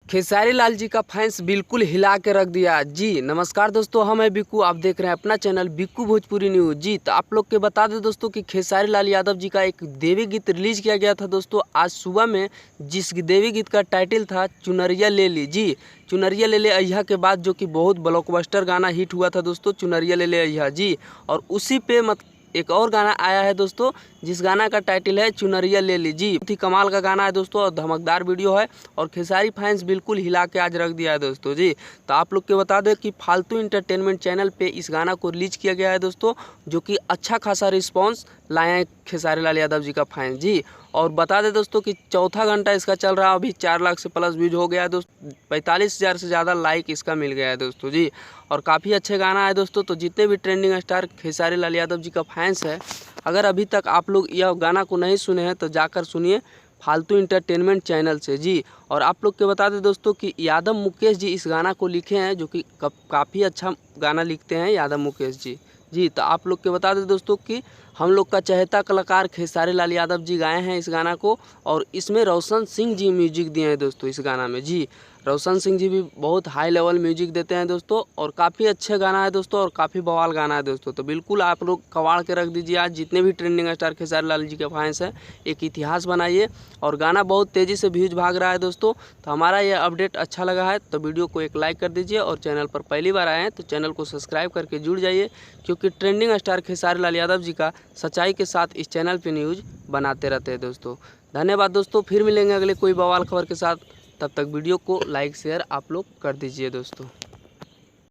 खेसारी लाल जी का फैंस बिल्कुल हिला के रख दिया जी। नमस्कार दोस्तों, हम हैं बिक्कू, आप देख रहे हैं अपना चैनल बिक्कू भोजपुरी न्यूज़ जी। तो आप लोग के बता दें दोस्तों कि खेसारी लाल यादव जी का एक देवी गीत रिलीज किया गया था दोस्तों आज सुबह में, जिस देवी गीत का टाइटल था चुनरिया ले ली जी। चुनरिया ले ले अय्या के बाद जो कि बहुत ब्लॉकबस्टर गाना हिट हुआ था दोस्तों, चुनरिया ले ले अय्या जी। और उसी पे एक और गाना आया है दोस्तों, जिस गाना का टाइटल है चुनरिया ले ली जी। बहुत ही कमाल का गाना है दोस्तों और धमकदार वीडियो है और खेसारी फैंस बिल्कुल हिला के आज रख दिया है दोस्तों जी। तो आप लोग के बता दें कि फालतू इंटरटेनमेंट चैनल पे इस गाना को रिलीज किया गया है दोस्तों, जो कि अच्छा खासा रिस्पांस लाए हैं खेसारी लाल यादव जी का फैंस जी। और बता दें दोस्तों कि चौथा घंटा इसका चल रहा है, अभी 4 लाख से प्लस व्यूज हो गया है दोस्तों, 45,000 से ज़्यादा लाइक इसका मिल गया है दोस्तों जी। और काफ़ी अच्छे गाना है दोस्तों। तो जितने भी ट्रेंडिंग स्टार खेसारी लाल यादव जी का फैंस है, अगर अभी तक आप लोग यह गाना को नहीं सुने हैं तो जाकर सुनिए फालतू इंटरटेनमेंट चैनल से जी। और आप लोग के बता दें दोस्तों कि यादव मुकेश जी इस गाना को लिखे हैं, जो कि काफ़ी अच्छा गाना लिखते हैं यादव मुकेश जी जी। तो आप लोग के बता दें दोस्तों कि हम लोग का चहेता कलाकार खेसारी लाल यादव जी गाए हैं इस गाना को, और इसमें रोशन सिंह जी म्यूजिक दिए हैं दोस्तों इस गाना में जी। रोशन सिंह जी भी बहुत हाई लेवल म्यूजिक देते हैं दोस्तों, और काफ़ी अच्छे गाना है दोस्तों और काफ़ी बवाल गाना है दोस्तों। तो बिल्कुल आप लोग कवाड़ के रख दीजिए आज, जितने भी ट्रेंडिंग स्टार खेसारी लाल जी के फैंस हैं, एक इतिहास बनाइए। और गाना बहुत तेज़ी से व्यूज भाग रहा है दोस्तों। तो हमारा ये अपडेट अच्छा लगा है तो वीडियो को एक लाइक कर दीजिए, और चैनल पर पहली बार आए हैं तो चैनल को सब्सक्राइब करके जुड़ जाइए, क्योंकि ट्रेंडिंग स्टार खेसारी लाल यादव जी का सच्चाई के साथ इस चैनल पे न्यूज़ बनाते रहते हैं दोस्तों। धन्यवाद दोस्तों, फिर मिलेंगे अगले कोई बवाल खबर के साथ। तब तक वीडियो को लाइक शेयर आप लोग कर दीजिए दोस्तों।